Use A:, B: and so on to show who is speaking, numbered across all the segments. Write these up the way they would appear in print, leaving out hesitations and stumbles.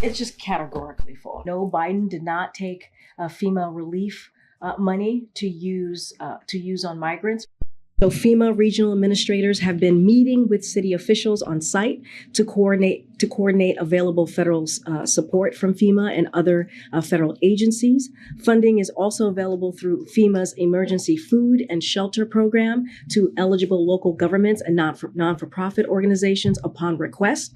A: It's just categorically false. No, Biden did not take FEMA relief money to use on migrants. So FEMA regional administrators have been meeting with city officials on site to coordinate available federal support from FEMA and other federal agencies. Funding is also available through FEMA's emergency food and shelter program to eligible local governments and non-for-profit organizations upon request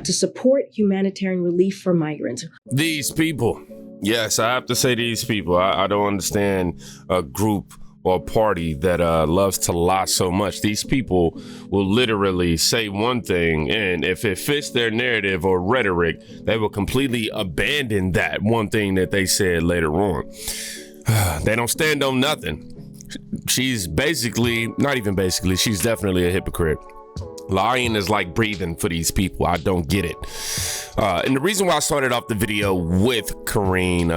A: to support humanitarian relief for migrants.
B: These people, yes, I have to say these people. I don't understand a group or a party that loves to lie so much. These people will literally say one thing, and if it fits their narrative or rhetoric, they will completely abandon that one thing that they said later on. They don't stand on nothing. She's basically, not even basically, she's definitely a hypocrite. Lying is like breathing for these people. I don't get it. And the reason why I started off the video with Karine,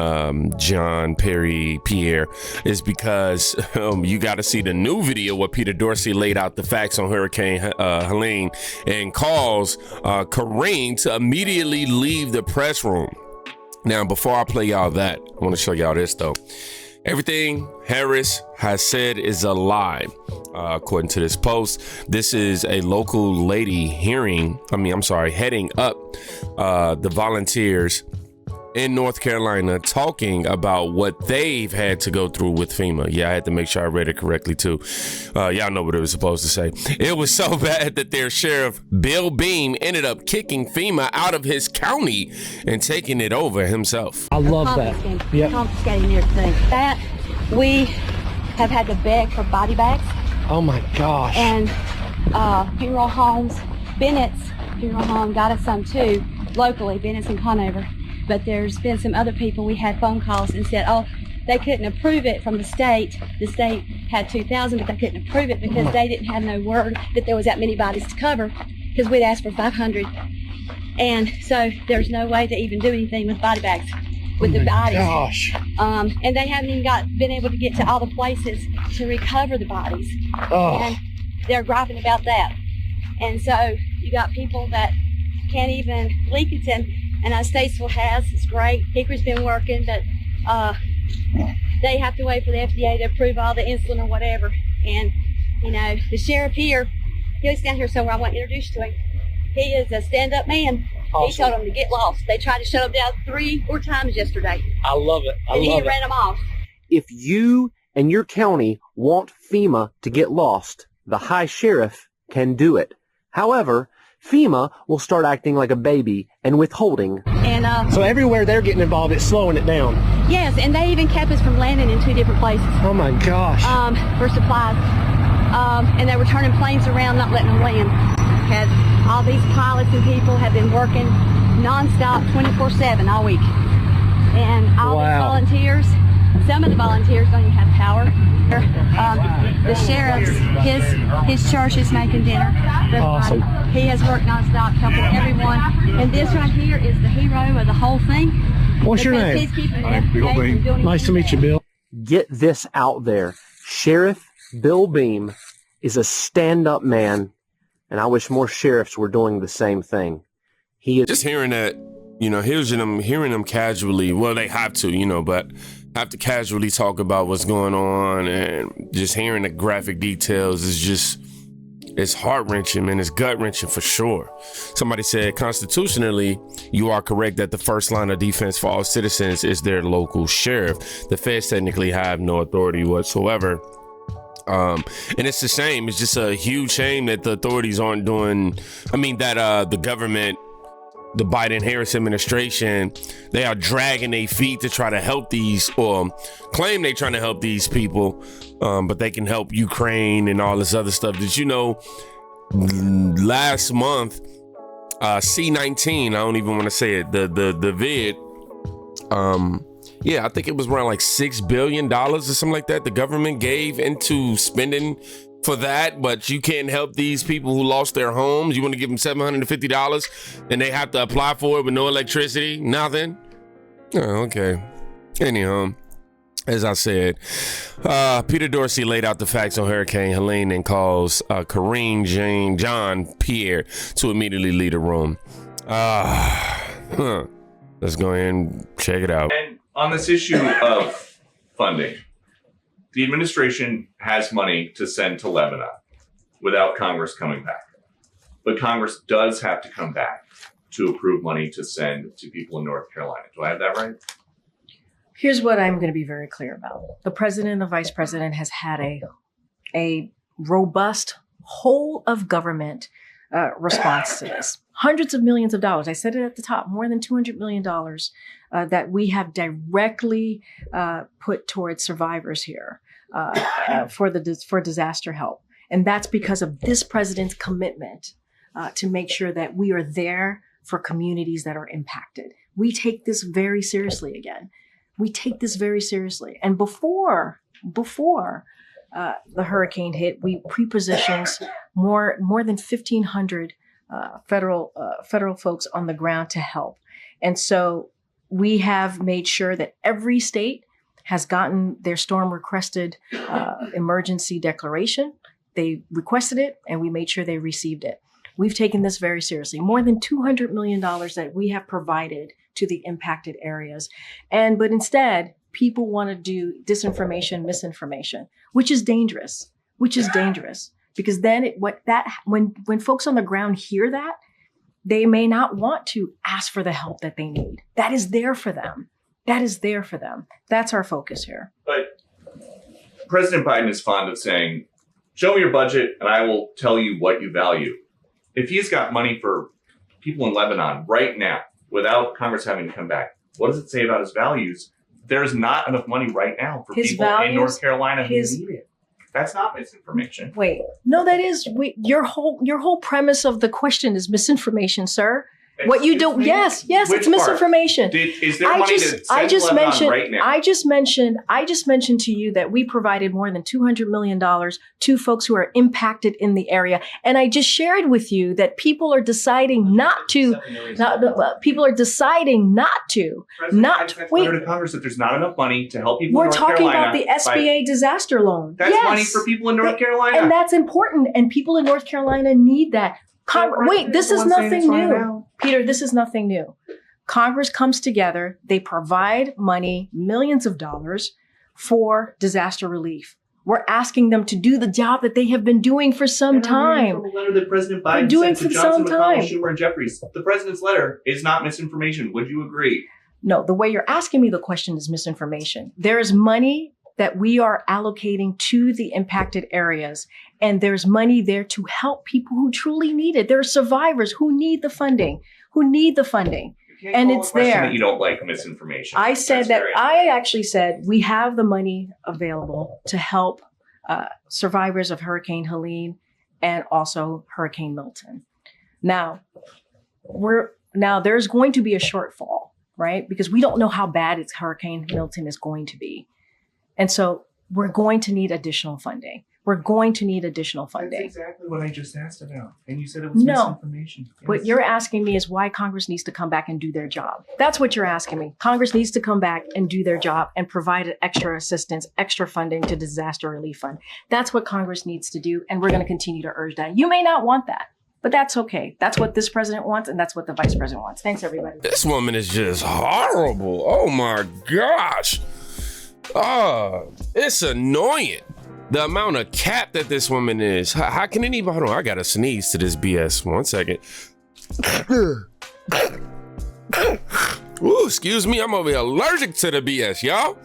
B: Jean-Pierre is because you got to see the new video where Peter Doocy laid out the facts on Hurricane Helene and calls Karine to immediately leave the press room. Now, before I play y'all that, I want to show y'all this though. Everything Harris has said is a lie. According to this post, this is a local lady heading up the volunteers in North Carolina talking about what they've had to go through with FEMA. Yeah, I had to make sure I read it correctly too. Y'all know what it was supposed to say. It was so bad that their sheriff, Bill Beam, ended up kicking FEMA out of his county and taking it over himself.
C: I love that.
D: Yeah. Confiscating everything. That we have had to beg for body bags.
C: Oh my gosh.
D: And funeral homes, Bennett's funeral home got us some too, locally, Bennett's in Conover. But there's been some other people, we had phone calls and said, oh, they couldn't approve it from the state. The state had 2,000, but they couldn't approve it because they didn't have no word that there was that many bodies to cover, because we'd asked for 500. And so there's no way to even do anything with body bags, with the bodies.
C: Gosh.
D: And they haven't even been able to get to all the places to recover the bodies.
C: Oh.
D: And they're griping about that. And so you got people that can't even leak it in. And Statesville has, it's great. Hickory's been working, but they have to wait for the FDA to approve all the insulin or whatever. And, you know, the sheriff here, he's down here somewhere, I want to introduce you to him. He is a stand-up man. Awesome. He told them to get lost. They tried to shut him down 3 or 4 times yesterday.
C: I love it.
D: And he ran them off.
E: If you and your county want FEMA to get lost, the high sheriff can do it. However, FEMA will start acting like a baby and withholding.
D: And
C: so everywhere they're getting involved, it's slowing it down.
D: Yes, and they even kept us from landing in 2 different places.
C: Oh my gosh.
D: For supplies. And they were turning planes around, not letting them land. Had all these pilots and people have been working nonstop 24/7 all week. And all these volunteers, some of the volunteers don't even have power. The sheriff's, his church is making dinner.
C: Awesome.
D: He has worked nonstop helping everyone. And this right here is the hero of the whole thing.
C: What's your name? Nice to meet you, Bill.
E: Get this out there. Sheriff Bill Beam is a stand-up man, and I wish more sheriffs were doing the same thing. He is
B: just hearing that, you know, hearing them casually. Well, they have to, you know, but have to casually talk about what's going on, and just hearing the graphic details is just, it's heart-wrenching, man. It's gut-wrenching for sure. Somebody said, constitutionally, you are correct that the first line of defense for all citizens is their local sheriff. The feds technically have no authority whatsoever. And it's a shame. It's just a huge shame that the authorities aren't doing, that the government, the Biden-Harris administration, they are dragging their feet to try to help these, or claim they're trying to help these people, but they can help Ukraine and all this other stuff. Did you know last month, C-19, I don't even want to say it, the vid, yeah, I think it was around like $6 billion or something like that the government gave into spending for that, but you can't help these people who lost their homes. You want to give them $750 and they have to apply for it with no electricity, nothing. Oh, okay. Anyhow, as I said, Peter Doocy laid out the facts on Hurricane Helene and calls Karine, Jean-Pierre to immediately leave the room. let's go ahead and check it out.
F: And on this issue of funding, the administration has money to send to Lebanon without Congress coming back. But Congress does have to come back to approve money to send to people in North Carolina. Do I have that right?
A: Here's what I'm going to be very clear about. The president and the vice president has had a robust whole of government response to this. Hundreds of millions of dollars. I said it at the top, more than $200 million that we have directly put towards survivors here for disaster help. And that's because of this president's commitment to make sure that we are there for communities that are impacted. We take this very seriously again. We take this very seriously. And before the hurricane hit, we pre-positioned more than 1,500 federal folks on the ground to help. And so we have made sure that every state has gotten their storm requested emergency declaration. They requested it, and we made sure they received it. We've taken this very seriously. More than $200 million that we have provided to the impacted areas. But instead, people want to do disinformation, misinformation, which is dangerous, because then when folks on the ground hear that, they may not want to ask for the help that they need. That is there for them. That's our focus here.
F: But President Biden is fond of saying, show me your budget and I will tell you what you value. If he's got money for people in Lebanon right now, without Congress having to come back, what does it say about his values? There's not enough money right now for people in North Carolina who need it. That's not misinformation.
A: Wait, no, that is your whole premise of the question is misinformation, sir. What you do? Yes, it's misinformation.
F: Is there money to send to Lebanon right now?
A: I just mentioned to you that we provided more than $200 million to folks who are impacted in the area, and I just shared with you that people are deciding not to. People are deciding not to. Wait.
F: To Congress that there's not enough money to help people.
A: We're
F: in North
A: talking
F: Carolina
A: about the SBA disaster loan.
F: That's money for people in North Carolina,
A: and that's important. And people in North Carolina need that. Wait, this is nothing new. Peter, this is nothing new. Congress comes together. They provide money, millions of dollars for disaster relief. We're asking them to do the job that they have been doing for some time.
F: From a letter that President Biden sent to Johnson, McConnell, Schumer, and Jeffries. The president's letter is not misinformation. Would you agree?
A: No, the way you're asking me the question is misinformation. There is money that we are allocating to the impacted areas, and there's money there to help people who truly need it. There are survivors who need the funding, and it's there.
F: That you don't like misinformation.
A: I actually said we have the money available to help survivors of Hurricane Helene and also Hurricane Milton. Now there's going to be a shortfall, right? Because we don't know how bad Hurricane Milton is going to be. And so we're going to need additional funding. That's
F: exactly what I just asked about. And you said it was misinformation. Yes.
A: What you're asking me is why Congress needs to come back and do their job. That's what you're asking me. Congress needs to come back and do their job and provide extra assistance, extra funding to disaster relief fund. That's what Congress needs to do. And we're going to continue to urge that. You may not want that, but that's okay. That's what this president wants. And that's what the vice president wants. Thanks, everybody.
B: This woman is just horrible. Oh my gosh. It's annoying. The amount of cap that this woman is. How can anybody? Hold on, I gotta sneeze to this BS. 1 second. Ooh, excuse me. I'm over here allergic to the BS, y'all.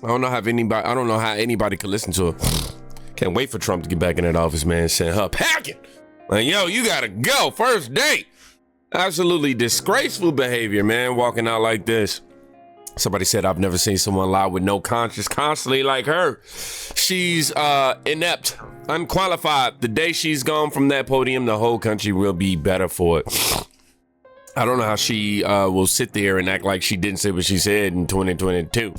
B: I don't know how anybody could listen to her. Can't wait for Trump to get back in that office, man. Send her packing. Like, yo, you gotta go. First date. Absolutely disgraceful behavior, man. Walking out like this. Somebody said, I've never seen someone lie with no conscience constantly like her. She's inept, unqualified. The day she's gone from that podium, the whole country will be better for it. I don't know how she will sit there and act like she didn't say what she said in 2022.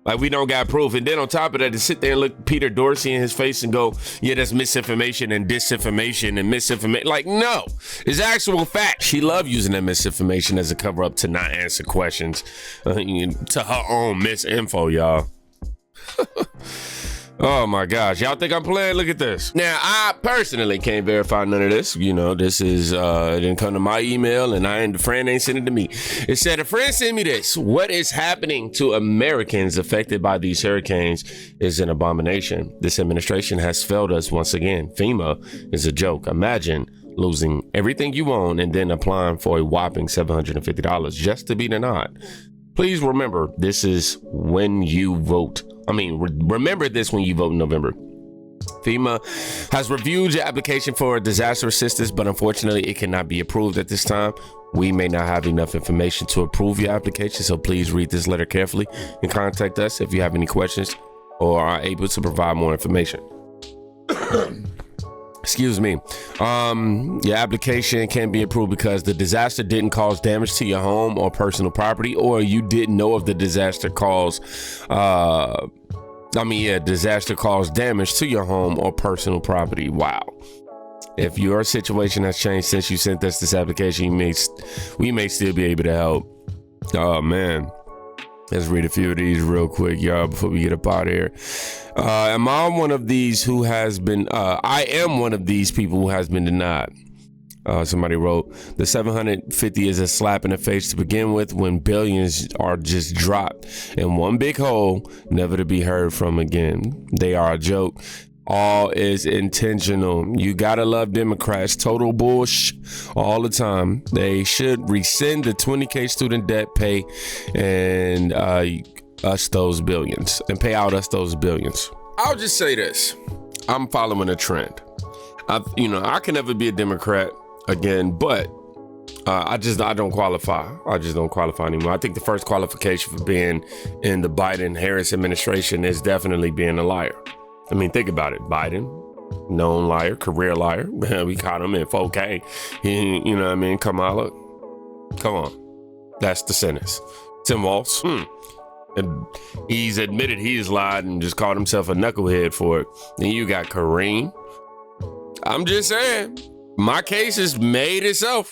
B: Like we don't got proof. And then on top of that, to sit there and look Peter Doocy in his face and go, yeah, that's misinformation and disinformation and misinformation. Like, no, it's actual fact. She loved using that misinformation as a cover up to not answer questions to her own misinfo, y'all. Oh my gosh, y'all think I'm playing? Look at this. Now, I personally can't verify none of this. You know, this is, it didn't come to my email and the friend ain't sent it to me. It said, a friend sent me this. What is happening to Americans affected by these hurricanes is an abomination. This administration has failed us once again. FEMA is a joke. Imagine losing everything you own and then applying for a whopping $750 just to be denied. Please remember, this is when you vote. Remember this when you vote in November. FEMA has reviewed your application for disaster assistance, but unfortunately it cannot be approved at this time. We may not have enough information to approve your application, so please read this letter carefully and contact us if you have any questions or are able to provide more information. Excuse me. Your application can't be approved because the disaster didn't cause damage to your home or personal property, or you didn't know of the disaster disaster caused damage to your home or personal property. Wow. If your situation has changed since you sent us this application, we may still be able to help. Oh man. Let's read a few of these real quick, y'all, before we get up out of here. I am one of these people who has been denied. Somebody wrote, the 750 is a slap in the face to begin with when billions are just dropped in one big hole, never to be heard from again. They are a joke. All is intentional. You gotta love Democrats. Total bullshit all the time. They should rescind the 20K student debt pay and us those billions and pay out us those billions. I'll just say this. I'm following a trend. I can never be a Democrat again, but I don't qualify. I just don't qualify anymore. I think the first qualification for being in the Biden-Harris administration is definitely being a liar. I mean, think about it. Biden, known liar, career liar. We caught him in 4K. You know what I mean? Kamala, come on. That's the sentence. Tim Walz, and he's admitted he's lied and just called himself a knucklehead for it. Then you got Karine. I'm just saying, my case has made itself.